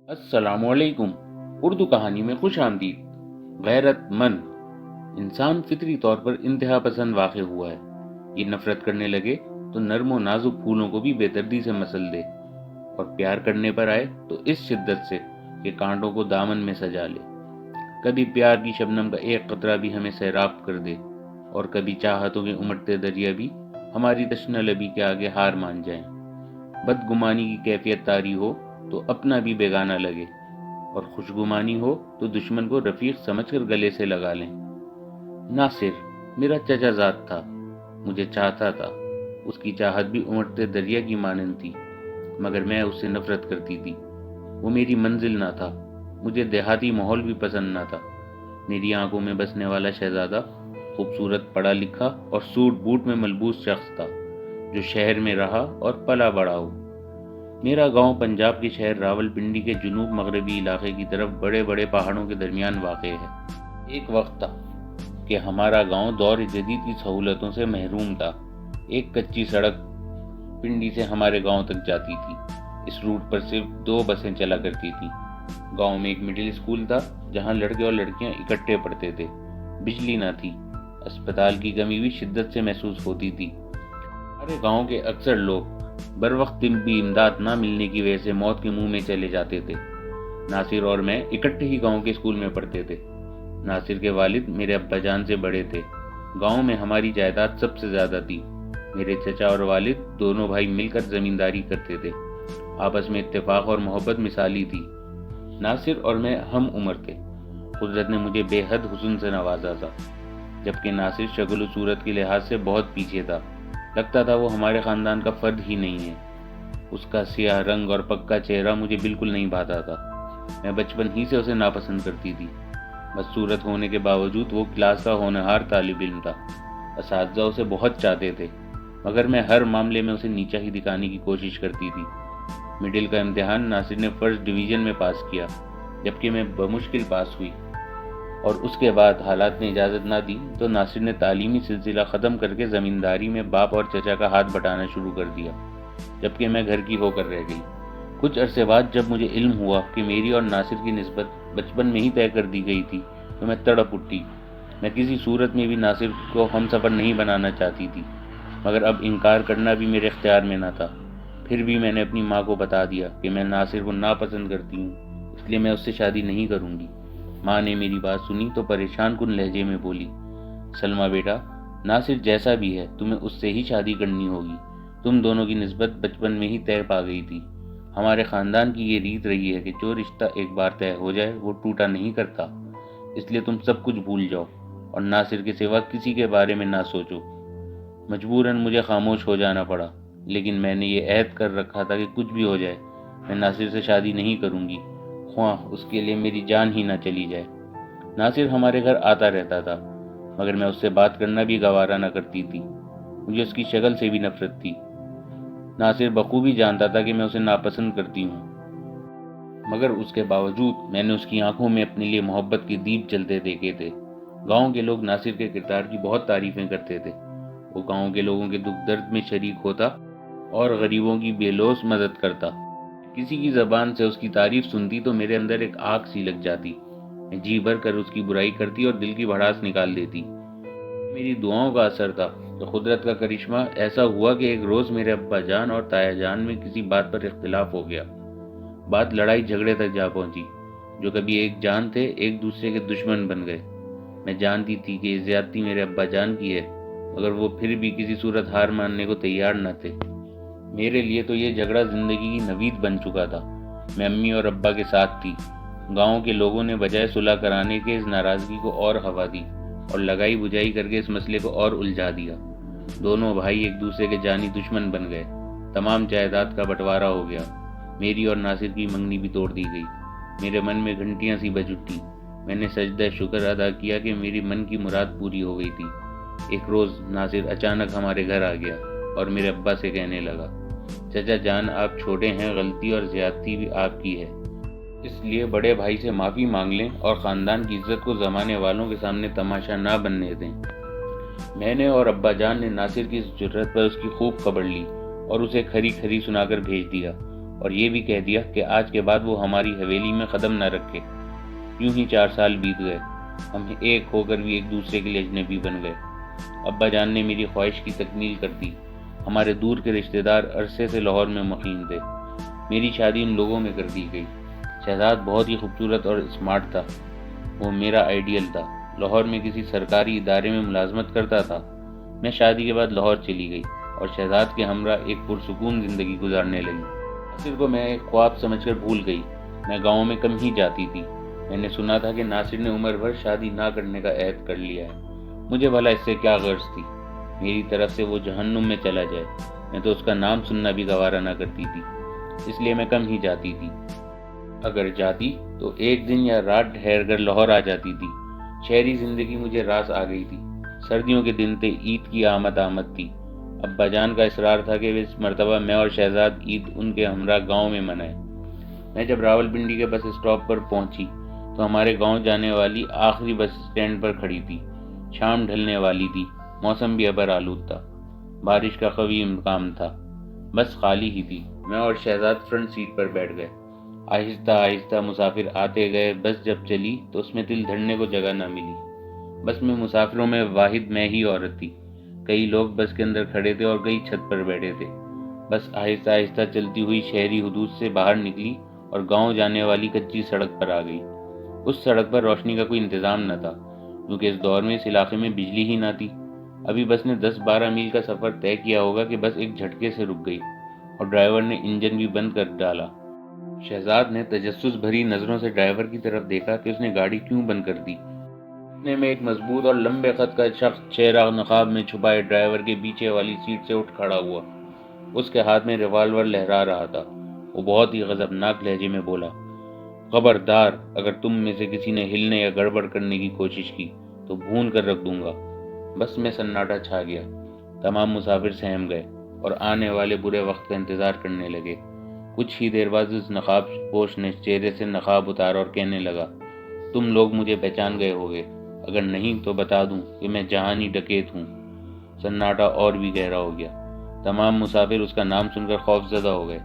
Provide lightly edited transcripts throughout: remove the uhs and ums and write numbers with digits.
السلام علیکم۔ اردو کہانی میں خوش آمدید۔ غیرت مند انسان فطری طور پر انتہا پسند واقع ہوا ہے۔ یہ نفرت کرنے لگے تو نرم و نازک پھولوں کو بھی بے دردی سے مسل دے، اور پیار کرنے پر آئے تو اس شدت سے کہ کانٹوں کو دامن میں سجا لے۔ کبھی پیار کی شبنم کا ایک قطرہ بھی ہمیں سیراب کر دے، اور کبھی چاہتوں کے امٹتے دریا بھی ہماری تشنہ لبی کے آگے ہار مان جائیں۔ بدگمانی کی کیفیت طاری ہو تو اپنا بھی بیگانہ لگے، اور خوشگمانی ہو تو دشمن کو رفیق سمجھ کر گلے سے لگا لیں۔ ناصر میرا چچا زاد تھا، مجھے چاہتا تھا۔ اس کی چاہت بھی امٹتے دریا کی مانند تھی، مگر میں اس سے نفرت کرتی تھی۔ وہ میری منزل نہ تھا، مجھے دیہاتی ماحول بھی پسند نہ تھا۔ میری آنکھوں میں بسنے والا شہزادہ خوبصورت پڑھا لکھا اور سوٹ بوٹ میں ملبوس شخص تھا، جو شہر میں رہا اور پلا بڑا ہو۔ میرا گاؤں پنجاب کے شہر راول پنڈی کے جنوب مغربی علاقے کی طرف بڑے بڑے پہاڑوں کے درمیان واقع ہے۔ ایک وقت تھا کہ ہمارا گاؤں دور جدید کی سہولتوں سے محروم تھا۔ ایک کچی سڑک پنڈی سے ہمارے گاؤں تک جاتی تھی۔ اس روٹ پر صرف 2 بسیں چلا کرتی تھیں۔ گاؤں میں ایک مڈل اسکول تھا جہاں لڑکے اور لڑکیاں اکٹھے پڑھتے تھے۔ بجلی نہ تھی، اسپتال کی کمی بھی شدت سے محسوس ہوتی تھی۔ ہمارے گاؤں کے اکثر لوگ بر وقت طبی امداد نہ ملنے کی وجہ سے موت کے منہ میں چلے جاتے تھے۔ ناصر اور میں اکٹھے ہی گاؤں کے اسکول میں پڑھتے تھے۔ ناصر کے والد میرے ابا جان سے بڑے تھے۔ گاؤں میں ہماری جائیداد سب سے زیادہ تھی۔ میرے چچا اور والد دونوں بھائی مل کر زمینداری کرتے تھے۔ آپس میں اتفاق اور محبت مثالی تھی۔ ناصر اور میں ہم عمر تھے۔ قدرت نے مجھے بے حد حسن سے نوازا تھا، جبکہ ناصر شکل و صورت کے لحاظ سے بہت پیچھے تھا۔ لگتا تھا وہ ہمارے خاندان کا فرد ہی نہیں ہے۔ اس کا سیاہ رنگ اور پکا چہرہ مجھے بالکل نہیں بھاتا تھا۔ میں بچپن ہی سے اسے ناپسند کرتی تھی۔ بدصورت ہونے کے باوجود وہ کلاس کا ہونہار طالب علم تھا۔ اساتذہ اسے بہت چاہتے تھے، مگر میں ہر معاملے میں اسے نیچا ہی دکھانے کی کوشش کرتی تھی۔ مڈل کا امتحان ناصر نے فرسٹ ڈویژن میں پاس کیا، جبکہ میں بمشکل پاس ہوئی، اور اس کے بعد حالات نے اجازت نہ دی تو ناصر نے تعلیمی سلسلہ ختم کر کے زمینداری میں باپ اور چچا کا ہاتھ بٹانا شروع کر دیا، جبکہ میں گھر کی ہو کر رہ گئی۔ کچھ عرصے بعد جب مجھے علم ہوا کہ میری اور ناصر کی نسبت بچپن میں ہی طے کر دی گئی تھی تو میں تڑپ اٹھی۔ میں کسی صورت میں بھی ناصر کو ہم سفر نہیں بنانا چاہتی تھی، مگر اب انکار کرنا بھی میرے اختیار میں نہ تھا۔ پھر بھی میں نے اپنی ماں کو بتا دیا کہ میں ناصر کو ناپسند کرتی ہوں، اس لیے میں اس سے شادی نہیں کروں گی۔ ماں نے میری بات سنی تو پریشان کن لہجے میں بولی، سلمیٰ بیٹا، ناصر جیسا بھی ہے تمہیں اس سے ہی شادی کرنی ہوگی۔ تم دونوں کی نسبت بچپن میں ہی طے پا گئی تھی۔ ہمارے خاندان کی یہ ریت رہی ہے کہ جو رشتہ ایک بار طے ہو جائے وہ ٹوٹا نہیں کرتا، اس لیے تم سب کچھ بھول جاؤ اور ناصر کے سوا کسی کے بارے میں نہ سوچو۔ مجبوراً مجھے خاموش ہو جانا پڑا، لیکن میں نے یہ عہد کر رکھا تھا کہ کچھ بھی ہو جائے میں ناصر سے شادی نہیں کروں گی، خواہ اس کے لیے میری جان ہی نہ چلی جائے۔ ناصر ہمارے گھر آتا رہتا تھا، مگر میں اس سے بات کرنا بھی گوارا نہ کرتی تھی۔ مجھے اس کی شکل سے بھی نفرت تھی۔ ناصر بخوبی جانتا تھا کہ میں اسے ناپسند کرتی ہوں، مگر اس کے باوجود میں نے اس کی آنکھوں میں اپنے لیے محبت کے دیپ جلتے دیکھے تھے۔ گاؤں کے لوگ ناصر کے کردار کی بہت تعریفیں کرتے تھے۔ وہ گاؤں کے لوگوں کے دکھ درد میں شریک ہوتا اور غریبوں کی بے لوث مدد کرتا۔ کسی کی زبان سے اس کی تعریف سنتی تو میرے اندر ایک آگ سی لگ جاتی۔ میں جی بھر کر اس کی برائی کرتی اور دل کی بھڑاس نکال دیتی۔ میری دعاؤں کا اثر تھا تو قدرت کا کرشمہ ایسا ہوا کہ ایک روز میرے ابا جان اور تایا جان میں کسی بات پر اختلاف ہو گیا۔ بات لڑائی جھگڑے تک جا پہنچی۔ جو کبھی ایک جان تھے ایک دوسرے کے دشمن بن گئے۔ میں جانتی تھی کہ یہ زیادتی میرے ابا جان کی ہے، مگر وہ پھر بھی کسی صورت ہار ماننے کو تیار نہ تھے۔ میرے لیے تو یہ جھگڑا زندگی کی نوید بن چکا تھا۔ میں امی اور ابا کے ساتھ تھی۔ گاؤں کے لوگوں نے بجائے صلح کرانے کے اس ناراضگی کو اور ہوا دی اور لگائی بجائی کر کے اس مسئلے کو اور الجھا دیا۔ دونوں بھائی ایک دوسرے کے جانی دشمن بن گئے۔ تمام جائیداد کا بٹوارا ہو گیا۔ میری اور ناصر کی منگنی بھی توڑ دی گئی۔ میرے من میں گھنٹیاں سی بج اٹھی۔ میں نے سجدہ شکر ادا کیا کہ میری من کی مراد پوری ہو گئی تھی۔ ایک روز ناصر اچانک ہمارے گھر آ گیا اور میرے ابا سے کہنے لگا، چچا جان آپ چھوٹے ہیں، غلطی اور زیادتی بھی آپ کی ہے، اس لیے بڑے بھائی سے معافی مانگ لیں اور خاندان کی عزت کو زمانے والوں کے سامنے تماشا نہ بننے دیں۔ میں نے اور ابا جان نے ناصر کی اس جرات پر اس کی خوب خبر لی اور اسے کھری کھری سنا کر بھیج دیا۔ اور یہ بھی کہہ دیا کہ آج کے بعد وہ ہماری حویلی میں قدم نہ رکھے۔ یوں ہی 4 سال بیت گئے، ہم ایک ہو کر بھی ایک دوسرے کے لیے اجنبی بن گئے۔ ابا جان نے میری خواہش کی تکمیل کر دی۔ ہمارے دور کے رشتہ دار عرصے سے لاہور میں مقیم تھے۔ میری شادی ان لوگوں میں کر دی گئی۔ شہزاد بہت ہی خوبصورت اور اسمارٹ تھا، وہ میرا آئیڈیل تھا۔ لاہور میں کسی سرکاری ادارے میں ملازمت کرتا تھا۔ میں شادی کے بعد لاہور چلی گئی اور شہزاد کے ہمراہ ایک پرسکون زندگی گزارنے لگی۔ ناصر کو میں ایک خواب سمجھ کر بھول گئی۔ میں گاؤں میں کم ہی جاتی تھی۔ میں نے سنا تھا کہ ناصر نے عمر بھر شادی نہ کرنے کا عہد کر لیا ہے۔ مجھے بھلا اس سے کیا غرض تھی؟ میری طرف سے وہ جہنم میں چلا جائے، میں تو اس کا نام سننا بھی گوارا نہ کرتی تھی، اس لیے میں کم ہی جاتی تھی۔ اگر جاتی تو ایک دن یا رات ٹھہر کر لاہور آ جاتی تھی۔ شہری زندگی مجھے راس آ گئی تھی۔ سردیوں کے دن تھے، عید کی آمد تھی۔ ابا جان کا اصرار تھا کہ اس مرتبہ میں اور شہزاد عید ان کے ہمراہ گاؤں میں منائیں۔ میں جب راولپنڈی کے بس اسٹاپ پر پہنچی تو ہمارے گاؤں جانے والی آخری بس اسٹینڈ پر کھڑی تھی۔ شام ڈھلنے والی تھی، موسم بھی ابر آلود تھا، بارش کا قوی امکان تھا۔ بس خالی ہی تھی۔ میں اور شہزاد فرنٹ سیٹ پر بیٹھ گئے۔ آہستہ آہستہ مسافر آتے گئے۔ بس جب چلی تو اس میں دل دھڑنے کو جگہ نہ ملی۔ بس میں مسافروں میں واحد میں ہی عورت تھی۔ کئی لوگ بس کے اندر کھڑے تھے اور کئی چھت پر بیٹھے تھے۔ بس آہستہ آہستہ چلتی ہوئی شہری حدود سے باہر نکلی اور گاؤں جانے والی کچی سڑک پر آ گئی۔ اس سڑک پر روشنی کا کوئی انتظام نہ تھا، کیونکہ اس دور میں اس علاقے میں بجلی ہی نہ تھی۔ ابھی بس نے 10-12 میل کا سفر طے کیا ہوگا کہ بس ایک جھٹکے سے رک گئی اور ڈرائیور نے انجن بھی بند کر ڈالا۔ شہزاد نے تجسس بھری نظروں سے ڈرائیور کی طرف دیکھا کہ اس نے گاڑی کیوں بند کر دی۔ اتنے میں ایک مضبوط اور لمبے قد کا شخص چہرہ نقاب میں چھپائے ڈرائیور کے پیچھے والی سیٹ سے اٹھ کھڑا ہوا۔ اس کے ہاتھ میں ریوالور لہرا رہا تھا۔ وہ بہت ہی غضبناک لہجے میں بولا، خبردار، اگر تم میں سے کسی نے ہلنے یا گڑبڑ کرنے کی کوشش کی تو بھون کر رکھ دوں گا۔ بس میں سناٹا چھا گیا۔ تمام مسافر سہم گئے اور آنے والے برے وقت کا انتظار کرنے لگے۔ کچھ ہی دیر بعد اس نقاب پوش نے چہرے سے نقاب اتارا اور کہنے لگا، تم لوگ مجھے پہچان گئے ہوگے، اگر نہیں تو بتا دوں کہ میں جہانی ڈکیت ہوں۔ سناٹا اور بھی گہرا ہو گیا۔ تمام مسافر اس کا نام سن کر خوف زدہ ہو گئے۔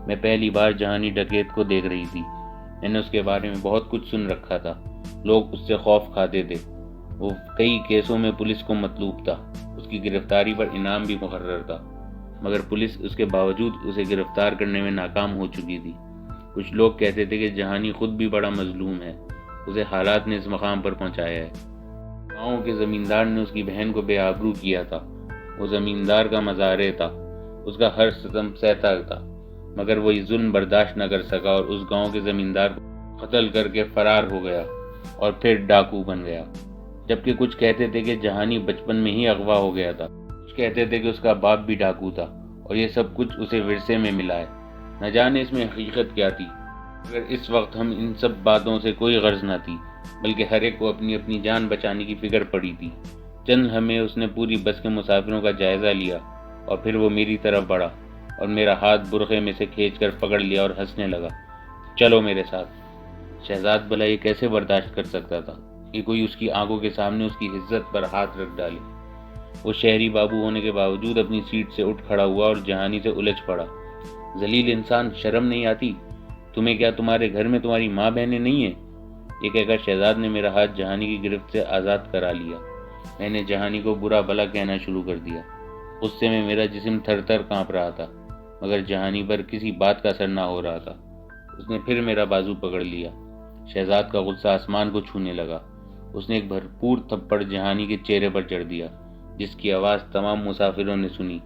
میں پہلی بار جہانی ڈکیت کو دیکھ رہی تھی۔ میں نے اس کے بارے میں بہت کچھ سن رکھا تھا۔ لوگ اس سے خوف کھاتے تھے۔ وہ کئی کیسوں میں پولیس کو مطلوب تھا۔ اس کی گرفتاری پر انعام بھی مقرر تھا، مگر پولیس اس کے باوجود اسے گرفتار کرنے میں ناکام ہو چکی تھی۔ کچھ لوگ کہتے تھے کہ جہانی خود بھی بڑا مظلوم ہے، اسے حالات نے اس مقام پر پہنچایا ہے۔ گاؤں کے زمیندار نے اس کی بہن کو بے آبرو کیا تھا۔ وہ زمیندار کا مزارع تھا، اس کا ہر ستم سہتا تھا، مگر وہ یہ ظلم برداشت نہ کر سکا اور اس گاؤں کے زمیندار کو قتل کر کے فرار ہو گیا اور پھر ڈاکو بن گیا۔ جبکہ کچھ کہتے تھے کہ جہانی بچپن میں ہی اغوا ہو گیا تھا۔ کچھ کہتے تھے کہ اس کا باپ بھی ڈاکو تھا اور یہ سب کچھ اسے ورثے میں ملا ہے۔ نہ جانے اس میں حقیقت کیا تھی، مگر اس وقت ہم ان سب باتوں سے کوئی غرض نہ تھی، بلکہ ہر ایک کو اپنی اپنی جان بچانے کی فکر پڑی تھی۔ چند ہمیں اس نے پوری بس کے مسافروں کا جائزہ لیا اور پھر وہ میری طرف بڑھا اور میرا ہاتھ برقعے میں سے کھینچ کر پکڑ لیا اور ہنسنے لگا، چلو میرے ساتھ۔ شہزاد بھلا یہ کیسے برداشت کر سکتا تھا کہ کوئی اس کی آنکھوں کے سامنے اس کی عزت پر ہاتھ رکھ ڈالے۔ وہ شہری بابو ہونے کے باوجود اپنی سیٹ سے اٹھ کھڑا ہوا اور جہانی سے الجھ پڑا۔ ذلیل انسان، شرم نہیں آتی تمہیں؟ کیا تمہارے گھر میں تمہاری ماں بہنیں نہیں ہیں؟ یہ کہہ کر شہزاد نے میرا ہاتھ جہانی کی گرفت سے آزاد کرا لیا۔ میں نے جہانی کو برا بھلا کہنا شروع کر دیا۔ غصے میں میرا جسم تھر تھر کانپ رہا تھا، مگر جہانی پر کسی بات کا اثر نہ ہو رہا تھا۔ اس نے پھر میرا بازو پکڑ لیا۔ شہزاد کا غصہ آسمان کو چھونے لگا۔ اس نے ایک بھرپور تھپڑ جہانی کے چہرے پر جڑ دیا، جس کی آواز تمام مسافروں نے سنی۔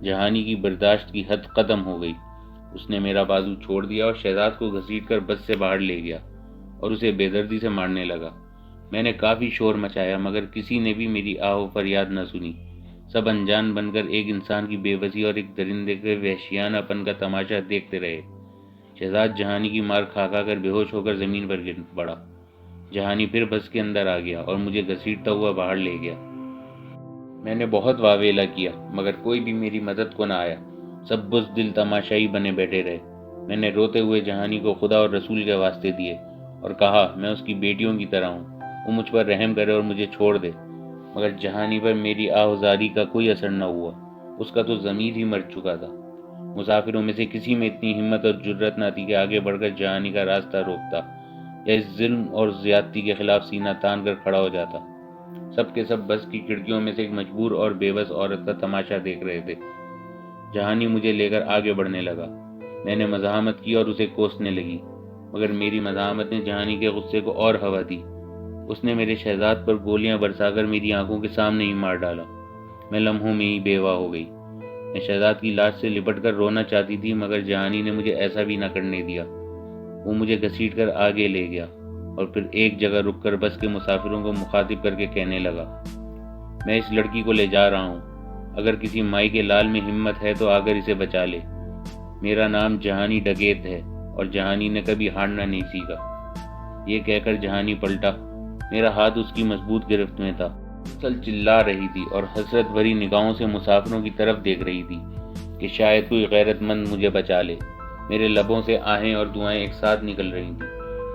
جہانی کی برداشت کی حد ختم ہو گئی۔ اس نے میرا بازو چھوڑ دیا اور شہزاد کو گھسیٹ کر بس سے باہر لے گیا اور اسے بے دردی سے مارنے لگا۔ میں نے کافی شور مچایا، مگر کسی نے بھی میری آہ و فریاد نہ سنی۔ سب انجان بن کر ایک انسان کی بے بسی اور ایک درندے کے وحشیانہ پن کا تماشا دیکھتے رہے۔ شہزاد جہانی کی مار کھا کھا کر بے ہوش ہو کر زمین پر گر پڑا۔ جہانی پھر بس کے اندر آ گیا اور مجھے گھسیٹتا ہوا باہر لے گیا۔ میں نے بہت واویلا کیا، مگر کوئی بھی میری مدد کو نہ آیا۔ سب بزدل تماشائی بنے بیٹھے رہے۔ میں نے روتے ہوئے جہانی کو خدا اور رسول کے واسطے دیے اور کہا میں اس کی بیٹیوں کی طرح ہوں، وہ مجھ پر رحم کرے اور مجھے چھوڑ دے۔ مگر جہانی پر میری آہوزاری کا کوئی اثر نہ ہوا، اس کا تو ضمیر ہی مر چکا تھا۔ مسافروں میں سے کسی میں اتنی ہمت اور جرت نہ تھی کہ آگے بڑھ کر جہانی کا راستہ روکتا یا اس ظلم اور زیادتی کے خلاف سینہ تان کر کھڑا ہو جاتا۔ سب کے سب بس کی کھڑکیوں میں سے ایک مجبور اور بے بس عورت کا تماشا دیکھ رہے تھے۔ جہانی مجھے لے کر آگے بڑھنے لگا۔ میں نے مزاحمت کی اور اسے کوسنے لگی، مگر میری مزاحمت نے جہانی کے غصے کو اور ہوا دی۔ اس نے میرے شہزاد پر گولیاں برسا کر میری آنکھوں کے سامنے ہی مار ڈالا۔ میں لمحوں میں ہی بیوہ ہو گئی۔ میں شہزاد کی لاش سے لپٹ کر رونا چاہتی تھی، مگر جہانی نے مجھے ایسا بھی نہ کرنے دیا۔ وہ مجھے گھسیٹ کر آگے لے گیا اور پھر ایک جگہ رک کر بس کے مسافروں کو مخاطب کر کے کہنے لگا، میں اس لڑکی کو لے جا رہا ہوں، اگر کسی مائی کے لال میں ہمت ہے تو آ کر اسے بچا لے۔ میرا نام جہانی ڈکیت ہے اور جہانی نے کبھی ہارنا نہیں سیکھا۔ یہ کہہ کر جہانی پلٹا۔ میرا ہاتھ اس کی مضبوط گرفت میں تھا۔ چلا رہی تھی اور حسرت بھری نگاہوں سے مسافروں کی طرف دیکھ رہی تھی کہ شاید کوئی غیرت مند مجھے بچا لے۔ میرے لبوں سے آہیں اور دعائیں ایک ساتھ نکل رہی تھیں،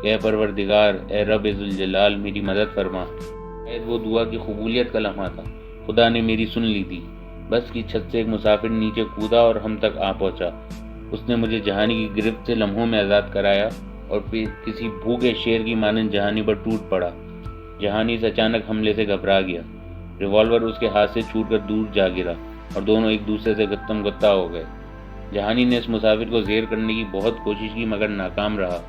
اے پروردگار، اے رب ذوالجلال، میری مدد فرما۔ شاید وہ دعا کی قبولیت کا لمحہ تھا۔ خدا نے میری سن لی تھی۔ بس کی چھت سے ایک مسافر نیچے کودا اور ہم تک آ پہنچا۔ اس نے مجھے جہانی کی گرفت سے لمحوں میں آزاد کرایا اور پھر کسی بھوکے شیر کی مانند جہانی پر ٹوٹ پڑا۔ جہانی اس اچانک حملے سے گھبرا گیا۔ ریوالور اس کے ہاتھ سے چھوٹ کر دور جا گرا اور دونوں ایک دوسرے سے گتم گتا ہو گئے۔ جہانی نے اس مسافر کو زیر کرنے کی بہت کوشش کی مگر ناکام رہا۔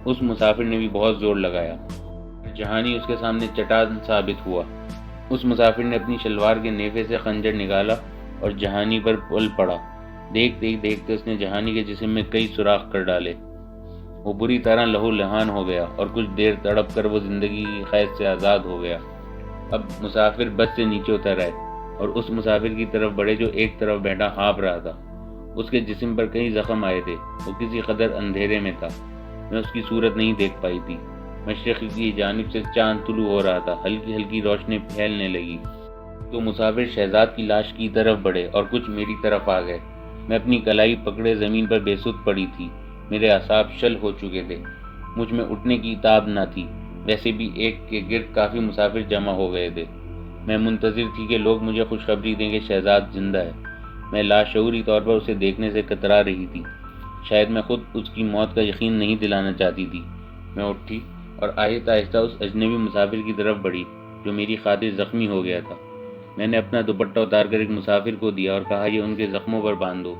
اس مسافر نے بھی بہت زور لگایا۔ جہانی اس کے سامنے چٹان ثابت ہوا۔ اس مسافر نے اپنی شلوار کے نیفے سے خنجر نکالا اور جہانی پر پل پڑا۔ دیکھتے ہی دیکھتے اس نے جہانی کے جسم میں کئی سوراخ کر ڈالے۔ وہ بری طرح لہو لہان ہو گیا اور کچھ دیر تڑپ کر وہ زندگی کی قید سے آزاد ہو گیا۔ اب مسافر بس سے نیچے اتر آئے اور اس مسافر کی طرف بڑھے جو ایک طرف بیٹھا ہانپ رہا تھا۔ اس کے جسم پر کئی زخم آئے تھے۔ وہ کسی قدر اندھیرے میں تھا، میں اس کی صورت نہیں دیکھ پائی تھی۔ مشرق کی جانب سے چاند طلوع ہو رہا تھا، ہلکی ہلکی روشنی پھیلنے لگی۔ تو مسافر شہزاد کی لاش کی طرف بڑھے اور کچھ میری طرف آ گئے۔ میں اپنی کلائی پکڑے زمین پر بے سود پڑی تھی۔ میرے اعصاب شل ہو چکے تھے، مجھ میں اٹھنے کی تاب نہ تھی۔ ویسے بھی ایک کے گرد کافی مسافر جمع ہو گئے تھے۔ میں منتظر تھی کہ لوگ مجھے خوشخبری دیں کہ شہزاد زندہ ہے۔ میں لاشعوری طور پر اسے دیکھنے سے کترا رہی تھی۔ شاید میں خود اس کی موت کا یقین نہیں دلانا چاہتی تھی۔ میں اٹھی اور آہستہ آہستہ اس اجنبی مسافر کی طرف بڑھی جو میری خاطر زخمی ہو گیا تھا۔ میں نے اپنا دوپٹہ اتار کر ایک مسافر کو دیا اور کہا، یہ ان کے زخموں پر باندھ دو۔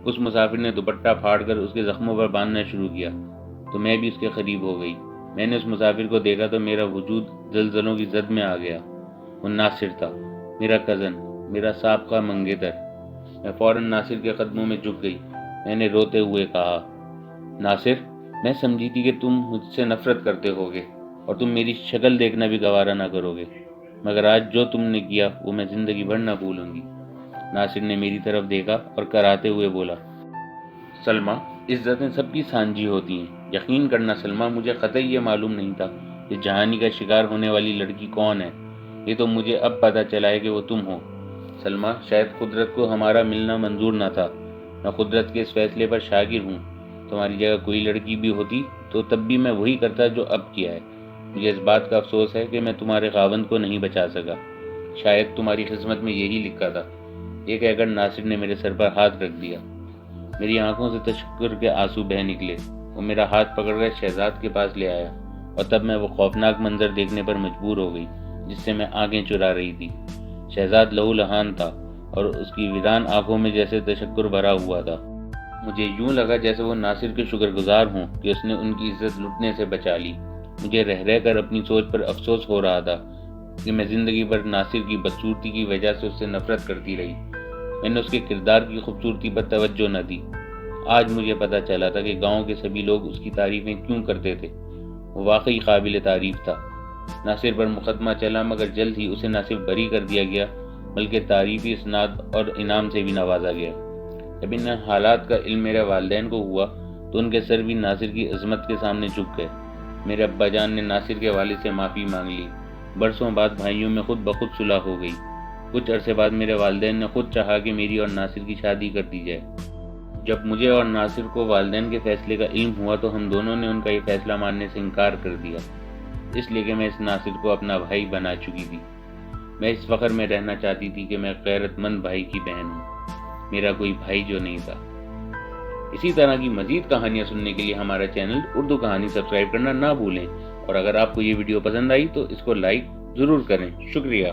اس مسافر نے دوپٹہ پھاڑ کر اس کے زخموں پر باندھنا شروع کیا تو میں بھی اس کے قریب ہو گئی۔ میں نے اس مسافر کو دیکھا تو میرا وجود زلزلوں کی زد میں آ گیا۔ وہ ناصر تھا، میرا کزن، میرا سابقہ منگیتر۔ میں فوراً ناصر کے قدموں میں جھک گئی۔ میں نے روتے ہوئے کہا، ناصر، میں سمجھی تھی کہ تم مجھ سے نفرت کرتے ہوگے اور تم میری شکل دیکھنا بھی گوارا نہ کرو گے، مگر آج جو تم نے کیا وہ میں زندگی بھر نہ بھولوں گی۔ ناصر نے میری طرف دیکھا اور کراتے ہوئے بولا، سلمیٰ، عزتیں سب کی سانجھی ہوتی ہیں۔ یقین کرنا سلمیٰ، مجھے قطعی یہ معلوم نہیں تھا کہ جہانی کا شکار ہونے والی لڑکی کون ہے۔ یہ تو مجھے اب پتہ چلا ہے کہ وہ تم ہو۔ سلمیٰ، شاید قدرت کو ہمارا ملنا منظور نہ تھا۔ میں قدرت کے اس فیصلے پر شاکر ہوں۔ تمہاری جگہ کوئی لڑکی بھی ہوتی تو تب بھی میں وہی کرتا جو اب کیا ہے۔ مجھے اس بات کا افسوس ہے کہ میں تمہارے خاوند کو نہیں بچا سکا۔ شاید تمہاری قسمت میں یہی لکھا تھا۔ یہ کہہ کر ناصر نے میرے سر پر ہاتھ رکھ دیا۔ میری آنکھوں سے تشکر کے آنسو بہہ نکلے۔ وہ میرا ہاتھ پکڑ کر شہزاد کے پاس لے آیا اور تب میں وہ خوفناک منظر دیکھنے پر مجبور ہو گئی جس سے میں آنکھیں چرا رہی تھی۔ شہزاد لہو لہان تھا اور اس کی ویران آنکھوں میں جیسے تشکر بھرا ہوا تھا۔ مجھے یوں لگا جیسے وہ ناصر کے شکر گزار ہوں کہ اس نے ان کی عزت لٹنے سے بچا لی۔ مجھے رہ رہ کر اپنی سوچ پر افسوس ہو رہا تھا کہ میں زندگی بھر ناصر کی بدصورتی کی وجہ سے اس سے نفرت کرتی رہی۔ میں نے اس کے کردار کی خوبصورتی پر توجہ نہ دی۔ آج مجھے پتہ چلا تھا کہ گاؤں کے سبھی لوگ اس کی تعریفیں کیوں کرتے تھے۔ وہ واقعی قابل تعریف تھا۔ ناصر پر مقدمہ چلا مگر جلد ہی اسے نہ صرف بری کر دیا گیا بلکہ تعریفی اسناد اور انعام سے بھی نوازا گیا۔ جب ان حالات کا علم میرے والدین کو ہوا تو ان کے سر بھی ناصر کی عظمت کے سامنے جھک گئے۔ میرے ابا جان نے ناصر کے والد سے معافی مانگ لی۔ برسوں بعد بھائیوں میں خود بخود صلح ہو گئی۔ کچھ عرصے بعد میرے والدین نے خود چاہا کہ میری اور ناصر کی شادی کر دی جائے۔ جب مجھے اور ناصر کو والدین کے فیصلے کا علم ہوا تو ہم دونوں نے ان کا یہ فیصلہ ماننے سے انکار کر دیا، اس لیے کہ میں اس ناصر کو اپنا بھائی بنا چکی تھی۔ میں اس فخر میں رہنا چاہتی تھی کہ میں غیرت مند بھائی کی بہن ہوں۔ میرا کوئی بھائی جو نہیں تھا۔ اسی طرح کی مزید کہانیاں سننے کے لیے ہمارا چینل اردو کہانی سبسکرائب کرنا نہ بھولیں، اور اگر آپ کو یہ ویڈیو پسند آئی تو اس کو لائک ضرور کریں۔ شکریہ۔